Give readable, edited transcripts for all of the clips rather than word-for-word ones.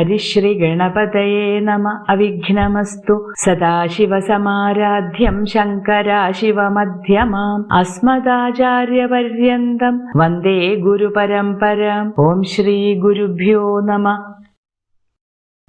ഹരിശ്രീ ഗണപതയേ നമ. അവിഘ്നമസ്തു. സദാശിവസമാരാധ്യം ശങ്കരാശിവമധ്യമാം അസ്മദാചാര്യപര്യന്തം വന്ദേ ഗുരുപരമ്പരാം. ഓം ശ്രീ ഗുരുഭ്യോ നമ.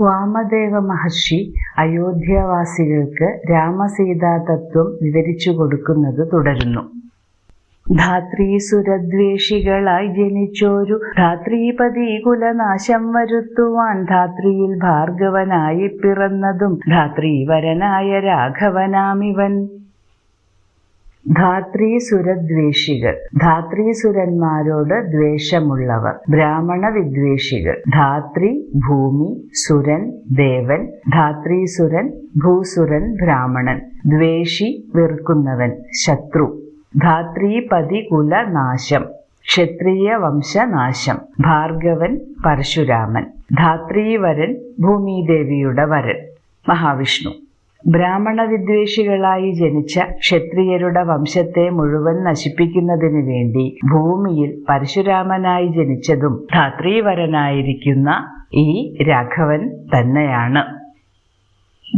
വാമദേവ മഹർഷി അയോധ്യാവാസികൾക്ക് രാമസീതാതത്വം വിവരിച്ചു കൊടുക്കുന്നത് തുടരുന്നു. ധാത്രീസുരദ്വേഷികളായി ജനിച്ചോരു ധാത്രീപതി കുലനാശം വരുത്തുവാൻ ധാത്രിയിൽ ഭാർഗവനായി പിറന്നതും ധാത്രീവരനായ രാഘവനാമിവൻ. ധാത്രീസുരദ്വേഷികൾ, ധാത്രീസുരന്മാരോട് ദ്വേഷമുള്ളവർ. ബ്രാഹ്മണ വിദ്വേഷികൾ, ധാത്രി ഭൂമി, സുരൻ ദേവൻ. ധാത്രീസുരൻ ഭൂസുരൻ ബ്രാഹ്മണൻ. ദ്വേഷി വെറുക്കുന്നവൻ, ശത്രു. ധാത്രീപതി കുലനാശം, ക്ഷത്രിയ വംശനാശം. ഭാർഗവൻ പരശുരാമൻ. ധാത്രീവരൻ ഭൂമിദേവിയുടെ വരൻ മഹാവിഷ്ണു. ബ്രാഹ്മണ വിദ്വേഷികളായി ജനിച്ച ക്ഷത്രിയരുടെ വംശത്തെ മുഴുവൻ നശിപ്പിക്കുന്നതിന് വേണ്ടി ഭൂമിയിൽ പരശുരാമനായി ജനിച്ചതും ധാത്രീവരനായിരിക്കുന്ന ഈ രാഘവൻ തന്നെയാണ്.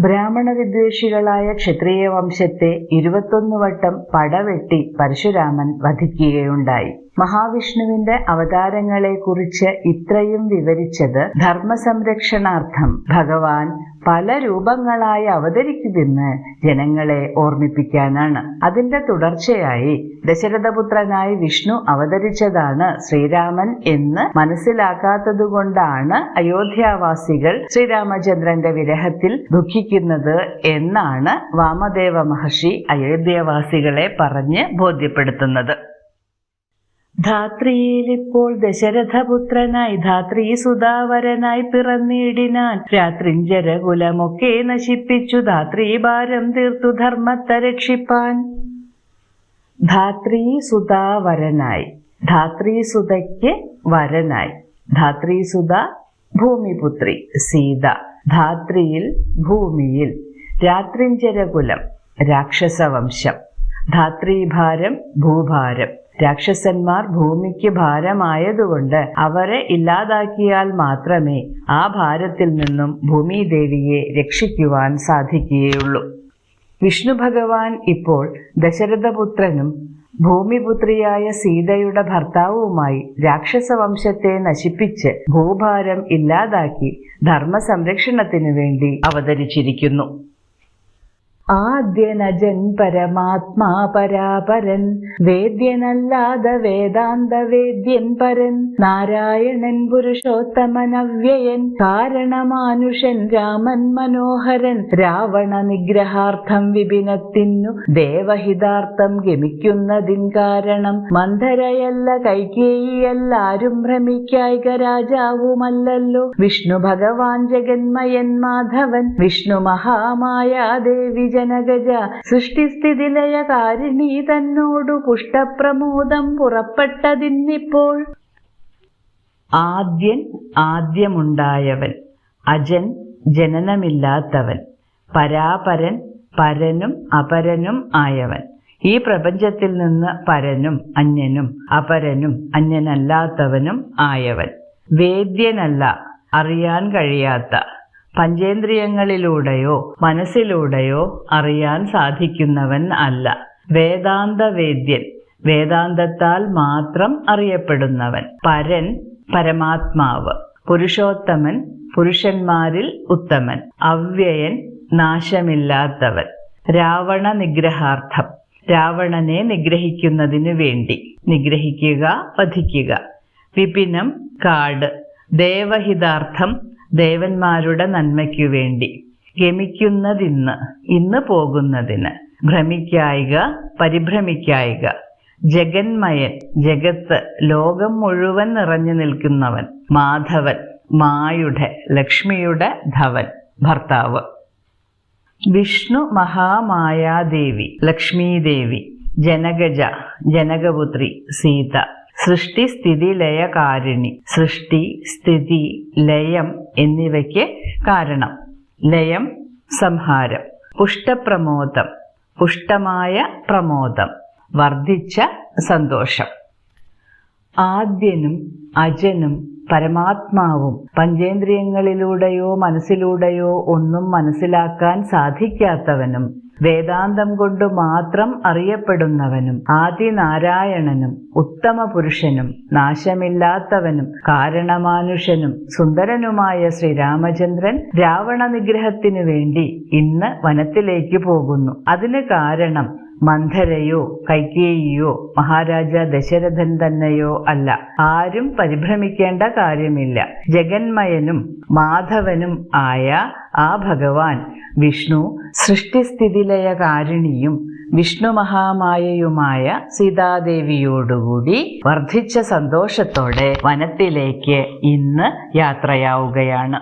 ബ്രാഹ്മണ വിദ്വേഷികളായ ക്ഷത്രിയ വംശത്തെ 21 വട്ടം പടവെട്ടി പരശുരാമൻ വധിക്കുകയുണ്ടായി. മഹാവിഷ്ണുവിന്റെ അവതാരങ്ങളെക്കുറിച്ച് ഇത്രയും വിവരിച്ചത് ധർമ്മസംരക്ഷണാർത്ഥം ഭഗവാൻ പല രൂപങ്ങളായി അവതരിക്കുമെന്ന് ജനങ്ങളെ ഓർമ്മിപ്പിക്കാനാണ്. അതിന്റെ തുടർച്ചയായി ദശരഥപുത്രനായി വിഷ്ണു അവതരിച്ചതാണ് ശ്രീരാമൻ എന്ന് മനസ്സിലാക്കാത്തതുകൊണ്ടാണ് അയോധ്യാവാസികൾ ശ്രീരാമചന്ദ്രന്റെ വിരഹത്തിൽ ദുഃഖിക്കുന്നത് എന്നാണ് വാമദേവ മഹർഷി അയോധ്യാവാസികളെ പറഞ്ഞ് ബോധ്യപ്പെടുത്തുന്നത്. ധാത്രിയിലിപ്പോൾ ദശരഥപുത്രനായി ധാത്രീസുതാവരനായി പിറന്നിടിനാൻ. രാത്രിഞ്ചരകുലമൊക്കെ നശിപ്പിച്ചു ധാത്രീഭാരം തീർത്തു ധർമ്മത്തെ രക്ഷിപ്പാൻ. ധാത്രീസുതാവരനായി, ധാത്രീസുതയ്ക്ക് വരനായി. ധാത്രീസുത ഭൂമിപുത്രി സീത. ധാത്രിയിൽ ഭൂമിയിൽ. രാത്രിഞ്ചരകുലം രാക്ഷസവംശം. ധാത്രീഭാരം ഭൂഭാരം. രാക്ഷസന്മാർ ഭൂമിക്ക് ഭാരമായതുകൊണ്ട് അവരെ ഇല്ലാതാക്കിയാൽ മാത്രമേ ആ ഭാരത്തിൽ നിന്നും ഭൂമിദേവിയെ രക്ഷിക്കുവാൻ സാധിക്കുകയുള്ളൂ. വിഷ്ണു ഭഗവാൻ ഇപ്പോൾ ദശരഥപുത്രനും ഭൂമിപുത്രിയായ സീതയുടെ ഭർത്താവുമായി രാക്ഷസവംശത്തെ നശിപ്പിച്ച് ഭൂഭാരം ഇല്ലാതാക്കി ധർമ്മസംരക്ഷണത്തിനു വേണ്ടി അവതരിച്ചിരിക്കുന്നു. ആദ്യനജൻ പരമാത്മാ പരാപരൻ, വേദ്യനല്ലാതെ വേദാന്ത വേദ്യൻ പരൻ. നാരായണൻ പുരുഷോത്തമൻ അവ്യയൻ, കാരണമാനുഷൻ രാമൻ മനോഹരൻ. രാവണ നിഗ്രഹാർത്ഥം വിപിനത്തിനു ദേവഹിതാർത്ഥം ഗമിക്കുന്നതിൻ കാരണം. മന്ധരയല്ല കൈകേയിയല്ലാരും ഭ്രമിക്കായിക രാജാവുമല്ലല്ലോ. വിഷ്ണു ഭഗവാൻ ജഗന്മയൻ മാധവൻ. വിഷ്ണു മഹാമായാദേവി ജനഗജ. സൃഷ്ടിസ്ഥിതിലയകാരിണി തന്നോടു പുഷ്ടപ്രമോദം പുറപ്പെട്ടതിന്നിപ്പോൾ. ആദ്യൻ ആദ്യമുണ്ടായവൻ. അജൻ ജനനമില്ലാത്തവൻ. പരാപരൻ പരനും അപരനും ആയവൻ. ഈ പ്രപഞ്ചത്തിൽ നിന്ന് പരനും അന്യനും അപരനും അന്യനല്ലാത്തവനും ആയവൻ. വേദ്യനല്ല, അറിയാൻ കഴിയാത്ത. പഞ്ചേന്ദ്രിയങ്ങളിലൂടെയോ മനസ്സിലൂടെയോ അറിയാൻ സാധിക്കുന്നവൻ അല്ല. വേദാന്ത വേദ്യൻ, വേദാന്തത്താൽ മാത്രം അറിയപ്പെടുന്നവൻ. പരൻ പരമാത്മാവ്. പുരുഷോത്തമൻ, പുരുഷന്മാരിൽ ഉത്തമൻ. അവ്യയൻ, നാശമില്ലാത്തവൻ. രാവണ നിഗ്രഹാർത്ഥം, രാവണനെ നിഗ്രഹിക്കുന്നതിനു വേണ്ടി. നിഗ്രഹിക്കുക, വധിക്കുക. വിപിനം, കാട്. ദേവഹിതാർത്ഥം, ദേവന്മാരുടെ നന്മയ്ക്കു വേണ്ടി. ഗമിക്കുന്നതിന്ന്, ഇന്ന് പോകുന്നതിന്. ഭ്രമിക്കായിക, പരിഭ്രമിക്കായിക. ജഗന്മയൻ, ജഗത്ത് ലോകം മുഴുവൻ നിറഞ്ഞു നിൽക്കുന്നവൻ. മാധവൻ, മായുടെ ലക്ഷ്മിയുടെ ധവൻ, ഭർത്താവ്. വിഷ്ണു മഹാമായാദേവി, ലക്ഷ്മീദേവി. ജനകജ, ജനകപുത്രി സീത. സൃഷ്ടി സ്ഥിതി ലയകാരിണി. സൃഷ്ടി സ്ഥിതി ലയം എന്നിവയ്ക്ക് കാരണം. ലയം സംഹാരം. പുഷ്ടപ്രമോദം, പുഷ്ടമായ പ്രമോദം, വർദ്ധിച്ച സന്തോഷം. ആദ്യനും അജനും പരമാത്മാവും പഞ്ചേന്ദ്രിയങ്ങളിലൂടെയോ മനസ്സിലൂടെയോ ഒന്നും മനസ്സിലാക്കാൻ സാധിക്കാത്തവനും വേദാന്തം കൊണ്ട് മാത്രം അറിയപ്പെടുന്നവനും ആദിനാരായണനും ഉത്തമ പുരുഷനും നാശമില്ലാത്തവനും കാരണമാനുഷനും സുന്ദരനുമായ ശ്രീരാമചന്ദ്രൻ രാവണ നിഗ്രഹത്തിനു വേണ്ടി ഇന്ന് വനത്തിലേക്ക് പോകുന്നു. അതിന് കാരണം മന്ധരയോ കൈകേയിയോ മഹാരാജ ദശരഥൻ തന്നെയോ അല്ല. ആരും പരിഭ്രമിക്കേണ്ട കാര്യമില്ല. ജഗന്മയനും മാധവനും ആയ ആ ഭഗവാൻ വിഷ്ണു സൃഷ്ടിസ്ഥിതിലയകാരിണിയും വിഷ്ണു മഹാമായയുമായ സീതാദേവിയോടുകൂടി വർദ്ധിച്ച സന്തോഷത്തോടെ വനത്തിലേക്ക് ഇന്ന് യാത്രയാവുകയാണ്.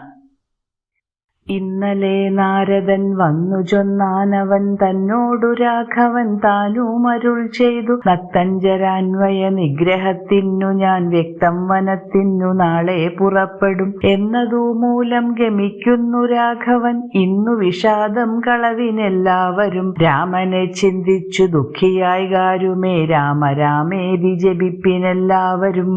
ഇന്നലെ നാരദൻ വന്നു ചൊന്നാനവൻ തന്നോടു രാഘവൻ താനുമരുൾ ചെയ്തു, നത്തഞ്ചരാന്വയ നിഗ്രഹത്തിനു ഞാൻ വ്യക്തം വനത്തിനു നാളെ പുറപ്പെടും എന്നതു മൂലം ഗമിക്കുന്നു രാഘവൻ. ഇന്നു വിഷാദം കളവിനെല്ലാവരും രാമനെ ചിന്തിച്ചു ദുഃഖിയായി കാരുമേ രാമ രാമേതി ജപിപ്പിനെല്ലാവരും.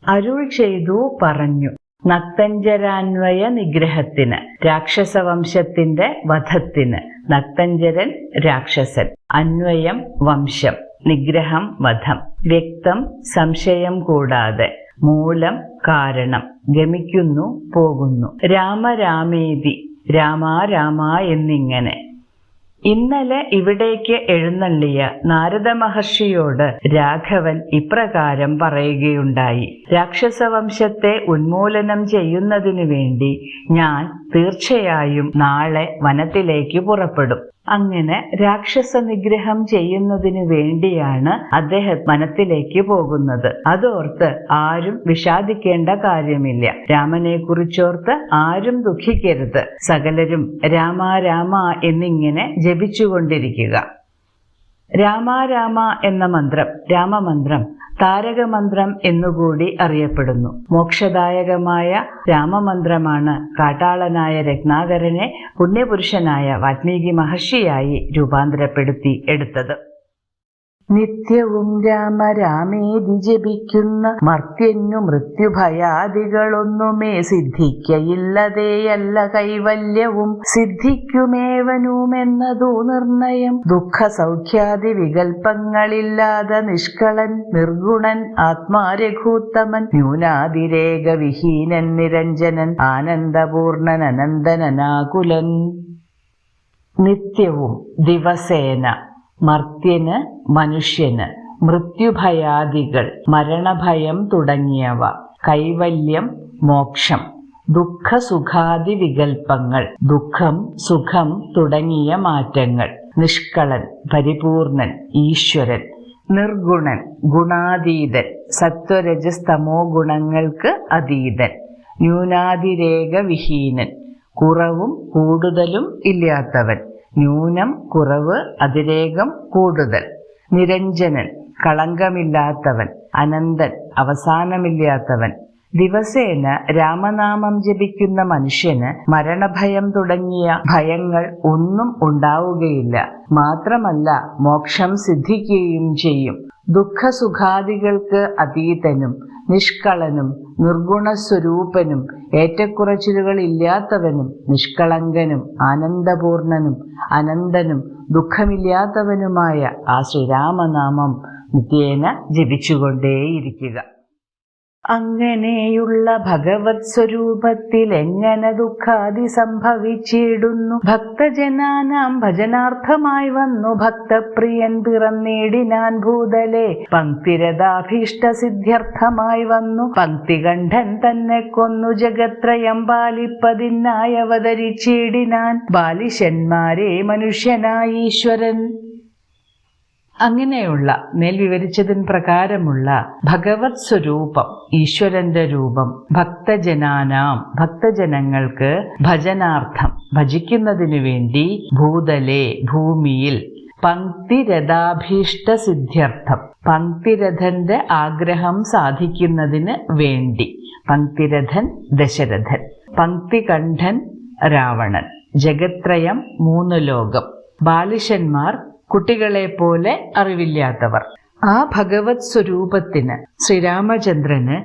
അരുൾ ചെയ്തു പറഞ്ഞു. നക്തഞ്ചരാന്വയ നിഗ്രഹത്തിന്, രാക്ഷസവംശത്തിന്റെ വധത്തിന്. നക്തഞ്ചരൻ രാക്ഷസൻ, അന്വയം വംശം, നിഗ്രഹം വധം. വ്യക്തം സംശയം കൂടാതെ, മൂലം കാരണം, ഗമിക്കുന്നു പോകുന്നു. രാമ രാമേതി, രാമ രാമ എന്നിങ്ങനെ. ഇന്നലെ ഇവിടേക്ക് എഴുന്നള്ളിയ നാരദ മഹർഷിയോട് രാഘവൻ ഇപ്രകാരം പറയുകയുണ്ടായി. രാക്ഷസവംശത്തെ ഉന്മൂലനം ചെയ്യുന്നതിനു വേണ്ടി ഞാൻ തീർച്ചയായും നാളെ വനത്തിലേക്ക് പുറപ്പെടും. അങ്ങനെ രാക്ഷസ നിഗ്രഹം ചെയ്യുന്നതിനു വേണ്ടിയാണ് അദ്ദേഹം വനത്തിലേക്ക് പോകുന്നത്. അതോർത്ത് ആരും വിഷാദിക്കേണ്ട കാര്യമില്ല. രാമനെ കുറിച്ചോർത്ത് ആരും ദുഃഖിക്കരുത്. സകലരും രാമ രാമ എന്നിങ്ങനെ ജപിച്ചുകൊണ്ടിരിക്കുക. രാമ രാമ എന്ന മന്ത്രം, രാമമന്ത്രം താരകമന്ത്രം എന്നുകൂടി അറിയപ്പെടുന്നു. മോക്ഷദായകമായ രാമമന്ത്രമാണ് കാട്ടാളനായ രത്നാകരനെ പുണ്യപുരുഷനായ വാൽമീകി മഹർഷിയായി രൂപാന്തരപ്പെടുത്തി എടുത്തത്. നിത്യവും രാമ രാമേതി ജപിക്കുന്ന മർത്യന്നു മൃത്യുഭയാദികളൊന്നുമേ സിദ്ധിക്കയില്ലതേയല്ല കൈവല്യവും സിദ്ധിക്കുമേവനുമെന്നതു നിർണയം. ദുഃഖ സൗഖ്യാദി വികൽപ്പങ്ങളില്ലാതെ നിഷ്കളൻ നിർഗുണൻ ആത്മാരഘൂത്തമൻ ന്യൂനാതിരേക വിഹീനൻ നിരഞ്ജനൻ ആനന്ദപൂർണൻ അനന്തനാകുലൻ. നിത്യവും ദിവസേന മർത്യന് മനുഷ്യന് മൃത്യുഭയാദികൾ മരണഭയം തുടങ്ങിയവ, കൈവല്യം മോക്ഷം, ദുഃഖസുഖാദി വികൽപ്പങ്ങൾ ദുഃഖം സുഖം തുടങ്ങിയ മാറ്റങ്ങൾ, നിഷ്കളൻ പരിപൂർണൻ ഈശ്വരൻ, നിർഗുണൻ ഗുണാതീതൻ സത്വരജസ്തമോ ഗുണങ്ങൾക്ക് അതീതൻ, ന്യൂനാതിരേക വിഹീനൻ കുറവും കൂടുതലും ഇല്ലാത്തവൻ, ന്യൂനം കുറവ് അതിരേകം കൂടുതൽ, നിരഞ്ജനൻ കളങ്കമില്ലാത്തവൻ, അനന്തൻ അവസാനമില്ലാത്തവൻ. ദിവസേന രാമനാമം ജപിക്കുന്ന മനുഷ്യന് മരണഭയം തുടങ്ങിയ ഭയങ്ങൾ ഒന്നും ഉണ്ടാവുകയില്ല. മാത്രമല്ല മോക്ഷം സിദ്ധിക്കുകയും ചെയ്യും. ദുഃഖസുഖാദികൾക്ക് അതീതനും നിഷ്കളനും നിർഗുണസ്വരൂപനും ഏറ്റക്കുറച്ചിലുകൾ ഇല്ലാത്തവനും നിഷ്കളങ്കനും ആനന്ദപൂർണനും അനന്തനും ദുഃഖമില്ലാത്തവനുമായ ആ ശ്രീരാമനാമം നിത്യേന ജപിച്ചുകൊണ്ടേയിരിക്കുക. അങ്ങനെയുള്ള ഭഗവത് സ്വരൂപത്തിൽ എങ്ങനെ ദുഃഖാദി സംഭവിച്ചിടുന്നു. ഭക്തജനാനാം ഭജനാർത്ഥമായി വന്നു ഭക്തപ്രിയൻ പിറന്നേടിനാൻ ഭൂതലെ. പങ്ക്തിരഥാഭീഷ്ട സിദ്ധ്യർത്ഥമായി വന്നു പങ്ക്തികണ്ഠൻ തന്നെ കൊന്നു ജഗത്രയം പാലിപ്പതിനായി അവതരിച്ചിടിനാൻ ബാലിശന്മാരെ മനുഷ്യനായി ഈശ്വരൻ. അങ്ങനെയുള്ള മേൽ വിവരിച്ചതിന് പ്രകാരമുള്ള ഭഗവത് സ്വരൂപം, ഈശ്വരന്റെ രൂപം ഭക്തജനാനാം ഭക്തജനങ്ങൾക്ക് ഭജനാർത്ഥം ഭജിക്കുന്നതിനു വേണ്ടി ഭൂതലേ ഭൂമിയിൽ പങ്ക്തിരഥാഭീഷ്ട സിദ്ധ്യർത്ഥം പങ്ക്തിരഥന്റെ ആഗ്രഹം സാധിക്കുന്നതിന് വേണ്ടി. പങ്ക്തിരഥൻ ദശരഥൻ, പങ്ക്തികണ്ഠൻ രാവണൻ, ജഗത്രയം 3 ലോകം, ബാലിശന്മാർ കുട്ടികളെ പോലെ അറിവില്ലാത്തവർ, ആ ഭഗവത് സ്വരൂപത്തിന് ശ്രീരാമചന്ദ്രന്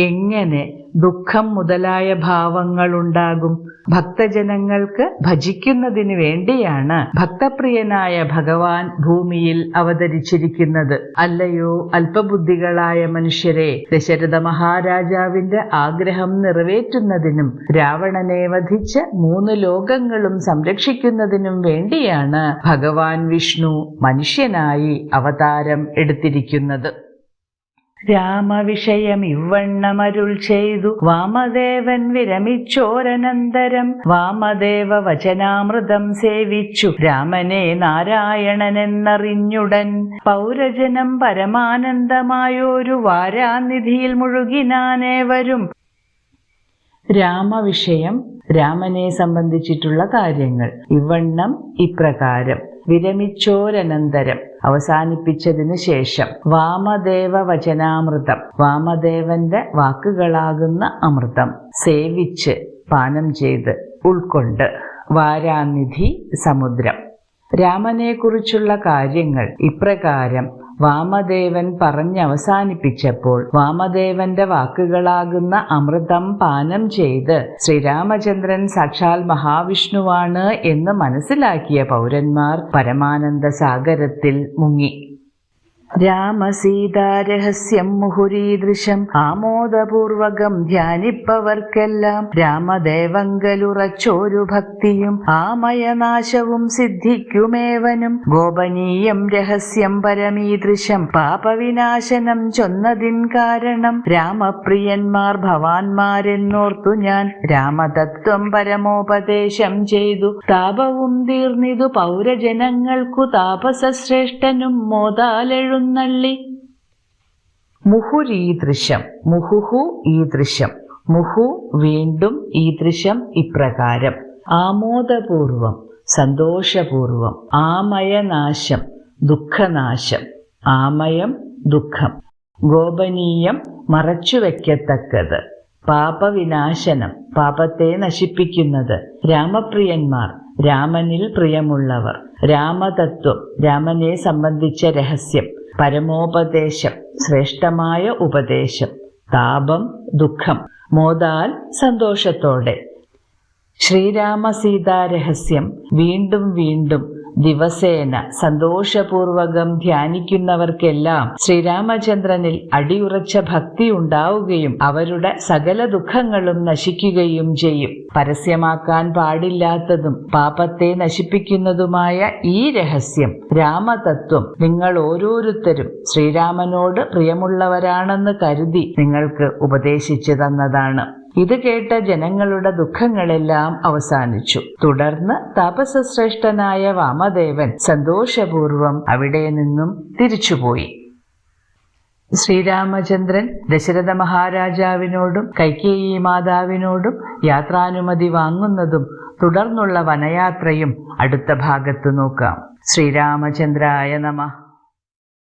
എങ്ങനെ ദുഃഖം മുതലായ ഭാവങ്ങളുണ്ടാകും? ഭക്തജനങ്ങൾക്ക് ഭജിക്കുന്നതിന് വേണ്ടിയാണ് ഭക്തപ്രിയനായ ഭഗവാൻ ഭൂമിയിൽ അവതരിച്ചിരിക്കുന്നത്. അല്ലയോ അല്പബുദ്ധികളായ മനുഷ്യരെ, ദശരഥ മഹാരാജാവിന്റെ ആഗ്രഹം നിറവേറ്റുന്നതിനും രാവണനെ വധിച്ച് 3 ലോകങ്ങളും സംരക്ഷിക്കുന്നതിനും വേണ്ടിയാണ് ഭഗവാൻ വിഷ്ണു മനുഷ്യനായി അവതാരം എടുത്തിരിക്കുന്നത്. രാമവിഷയം ഇവണ്ണമരുൾ ചെയ്തു വാമദേവൻ വിരമിച്ചോരനന്തരം വാമദേവ വചനാമൃതം സേവിച്ചു രാമനെ നാരായണനെന്നറിഞ്ഞുടൻ പൗരജനം പരമാനന്ദമായൊരു വാരാനിധിയിൽ മുഴുകിനാനേവരും. രാമവിഷയം, രാമനെ സംബന്ധിച്ചിട്ടുള്ള കാര്യങ്ങൾ ഇവണ്ണം ഇപ്രകാരം. വിരമിച്ചോരനന്തരം, അവസാനിപ്പിച്ചതിനു ശേഷം. വാമദേവ വചനാമൃതം, വാമദേവന്റെ വാക്കുകളാകുന്ന അമൃതം. സേവിച്ച്, പാനം ചെയ്ത്, ഉൾക്കൊണ്ട്. വാരാനിധി, സമുദ്രം. രാമനെക്കുറിച്ചുള്ള കാര്യങ്ങൾ ഇപ്രകാരം വാമദേവൻ പറഞ്ഞവസാനിപ്പിച്ചപ്പോൾ വാമദേവന്റെ വാക്കുകളാകുന്ന അമൃതം പാനം ചെയ്ത് ശ്രീരാമചന്ദ്രൻ സാക്ഷാൽ മഹാവിഷ്ണുവാണ് എന്ന് മനസ്സിലാക്കിയ പൗരന്മാർ പരമാനന്ദ സാഗരത്തിൽ മുങ്ങി. രാമസീതാരഹസ്യം മുഹുരീദൃശം ആമോദപൂർവകം ധ്യാനിപ്പവർക്കെല്ലാം രാമദേവങ്കലുറച്ചോരു ഭക്തിയും ആമയനാശവും സിദ്ധിക്കുമേവനും. ഗോപനീയം രഹസ്യം പരമീദൃശം പാപവിനാശനം ചൊന്നതിൻ കാരണം രാമപ്രിയന്മാർ ഭവാന്മാരെന്നോർത്തു ഞാൻ രാമതത്വം പരമോപദേശം ചെയ്തു. താപവും തീർന്നിതു പൗരജനങ്ങൾക്കു താപസശ്രേഷ്ഠനും മോദാലെഴു നള്ളി. മുഹുരീദൃശം, മുഹുഹു ഈദൃശം. മുഹു വീണ്ടും, ഈദൃശം ഇപ്രകാരം. ആമോദപൂർവം, സന്തോഷപൂർവം. ആമയനാശം, ദുഃഖനാശം. ആമയം, ദുഃഖം. ഗോപനീയം, മറച്ചുവെക്കത്തക്കത്. പാപവിനാശനം, പാപത്തെ നശിപ്പിക്കുന്നത്. രാമപ്രിയന്മാർ, രാമനിൽ പ്രിയമുള്ളവർ. രാമതത്വം, രാമനെ സംബന്ധിച്ച രഹസ്യം. പരമോപദേശം, ശ്രേഷ്ഠമായ ഉപദേശം. താപം, ദുഃഖം. മോദാൽ, സന്തോഷത്തോടെ. ശ്രീരാമസീതാരഹസ്യം വീണ്ടും വീണ്ടും ദിവസേന സന്തോഷപൂർവകം ധ്യാനിക്കുന്നവർക്കെല്ലാം ശ്രീരാമചന്ദ്രനിൽ അടിയുറച്ച ഭക്തി ഉണ്ടാവുകയും അവരുടെ സകല ദുഃഖങ്ങളും നശിക്കുകയും ചെയ്യും. പരസ്യമാക്കാൻ പാടില്ലാത്തതും പാപത്തെ നശിപ്പിക്കുന്നതുമായ ഈ രഹസ്യം, രാമതത്വം നിങ്ങൾ ഓരോരുത്തരും ശ്രീരാമനോട് പ്രിയമുള്ളവരാണെന്ന് കരുതി നിങ്ങൾക്ക് ഉപദേശിച്ചു തന്നതാണ്. ഇത് കേട്ട ജനങ്ങളുടെ ദുഃഖങ്ങളെല്ലാം അവസാനിച്ചു. തുടർന്ന് താപസശ്രേഷ്ഠനായ വാമദേവൻ സന്തോഷപൂർവം അവിടെ നിന്നും തിരിച്ചുപോയി. ശ്രീരാമചന്ദ്രൻ ദശരഥ മഹാരാജാവിനോടും കൈകേയി മാതാവിനോടും യാത്രാനുമതി വാങ്ങുന്നതും തുടർന്നുള്ള വനയാത്രയും അടുത്ത ഭാഗത്ത് നോക്കാം. ശ്രീരാമചന്ദ്രായ നമഃ.